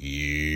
Youorns.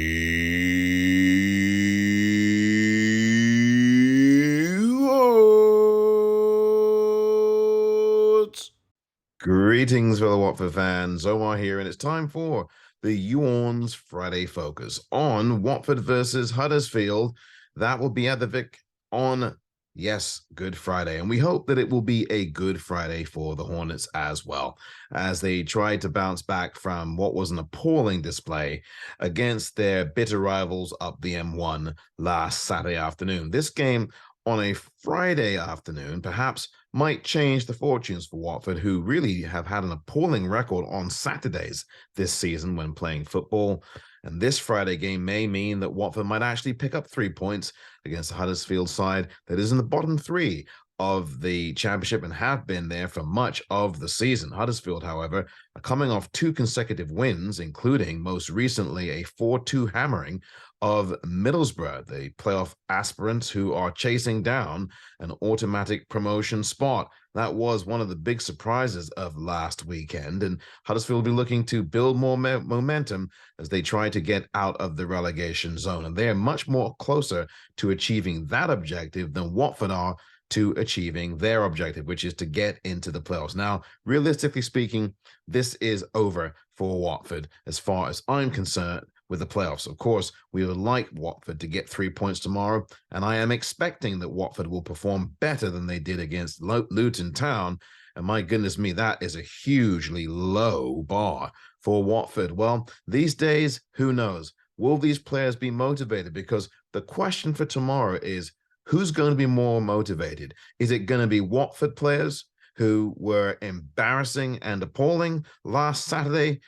Greetings, fellow Watford fans. Omar here, and it's time for the YouOrns Friday Focus on Watford versus Huddersfield. That will be at the Vic on, yes, Good Friday. And we hope that it will be a good Friday for the Hornets as well, as they try to bounce back from what was an appalling display against their bitter rivals up the M1 last Saturday afternoon. This game on a Friday afternoon perhaps might change the fortunes for Watford, who really have had an appalling record on Saturdays this season when playing football. And this Friday game may mean that Watford might actually pick up 3 points against the Huddersfield side that is in the bottom three of the championship and have been there for much of the season. Huddersfield, however, are coming off 2 consecutive wins, including most recently a 4-2 hammering of Middlesbrough, the playoff aspirants who are chasing down an automatic promotion spot. That was one of the big surprises of last weekend, and Huddersfield will be looking to build more momentum as they try to get out of the relegation zone, and they are much more closer to achieving that objective than Watford are to achieving their objective, which is to get into the playoffs. Now, realistically speaking, this is over for Watford as far as I'm concerned with the playoffs. Of course, we would like Watford to get 3 points tomorrow, and I am expecting that Watford will perform better than they did against Luton Town. And my goodness me, that is a hugely low bar for Watford. Well, these days, who knows? Will these players be motivated? Because the question for tomorrow is, who's going to be more motivated? Is it going to be Watford players who were embarrassing and appalling last Saturday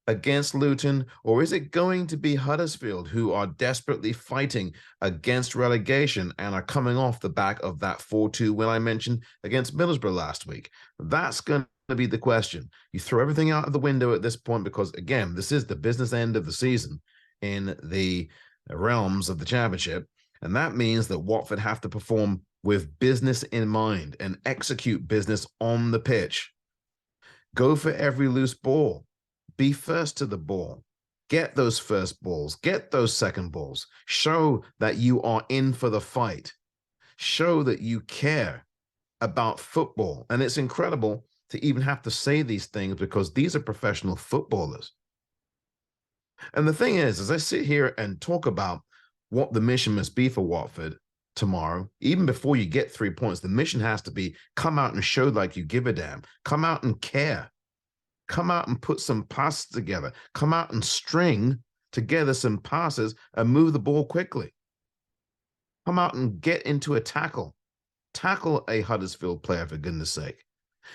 against Luton, or is it going to be Huddersfield, who are desperately fighting against relegation and are coming off the back of that 4-2 win I mentioned against Middlesbrough last week? That's going to be the question. You throw everything out of the window at this point because, again, this is the business end of the season in the realms of the championship, and that means that Watford have to perform with business in mind and execute business on the pitch. Go for every loose ball. Be first to the ball. Get those first balls. Get those second balls. Show that you are in for the fight. Show that you care about football. And it's incredible to even have to say these things because these are professional footballers. And the thing is, as I sit here and talk about what the mission must be for Watford tomorrow, even before you get 3 points, the mission has to be come out and show like you give a damn. Come out and care. Come out and put some passes together. Come out and string together some passes and move the ball quickly. Come out and get into a tackle. Tackle a Huddersfield player, for goodness sake.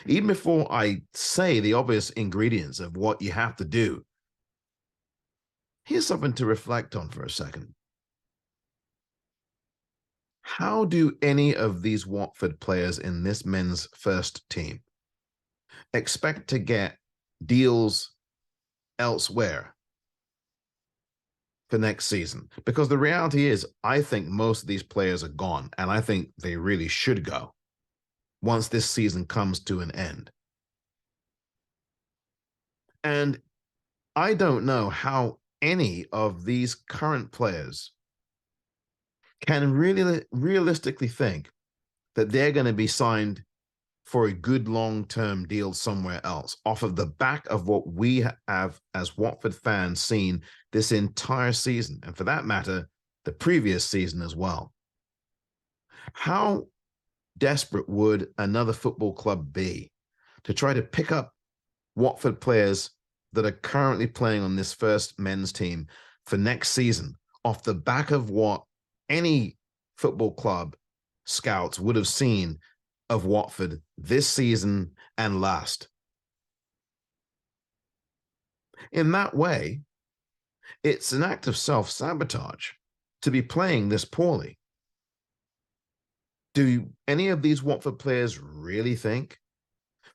Even before I say the obvious ingredients of what you have to do, here's something to reflect on for a second. How do any of these Watford players in this men's first team expect to get deals elsewhere for next season? Because the reality is, I think most of these players are gone, and I think they really should go once this season comes to an end. And I don't know how any of these current players can really realistically think that they're going to be signed for a good long-term deal somewhere else off of the back of what we have as Watford fans seen this entire season, and for that matter, the previous season as well. How desperate would another football club be to try to pick up Watford players that are currently playing on this first men's team for next season off the back of what any football club scouts would have seen of Watford this season and last? In that way, it's an act of self-sabotage to be playing this poorly. Do any of these Watford players really think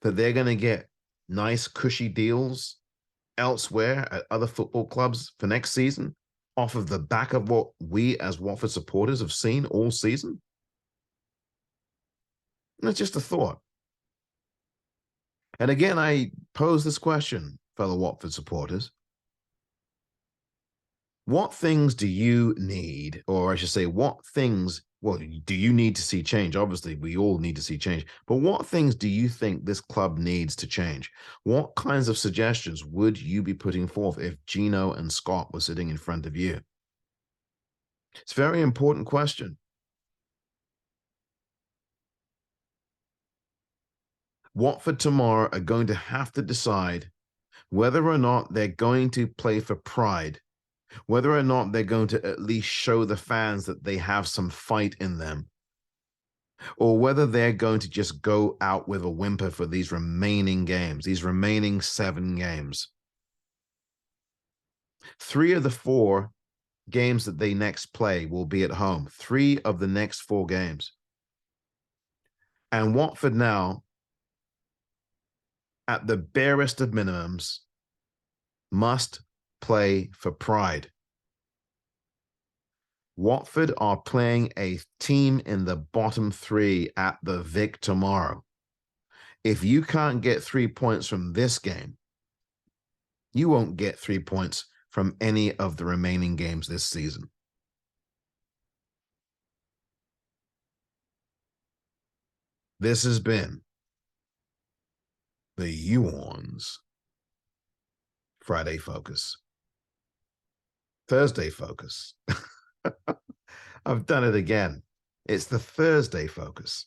that they're going to get nice, cushy deals elsewhere at other football clubs for next season off of the back of what we as Watford supporters have seen all season? And it's just a thought. And again, I pose this question, fellow Watford supporters. What things do you need, or I should say, what things, well, do you need to see change? Obviously, we all need to see change, but what things do you think this club needs to change? What kinds of suggestions would you be putting forth if Gino and Scott were sitting in front of you? It's a very important question. Watford tomorrow are going to have to decide whether or not they're going to play for pride, whether or not they're going to at least show the fans that they have some fight in them, or whether they're going to just go out with a whimper for these remaining games, these remaining 7 games. 3 of the 4 games that they next play will be at home, 3 of the next 4 games. And Watford now, at the barest of minimums, must play for pride. Watford are playing a team in the bottom 3 at the Vic tomorrow. If you can't get 3 points from this game, you won't get 3 points from any of the remaining games this season. This has been the YouOrns Friday Focus. Thursday Focus. I've done it again. It's the Thursday Focus.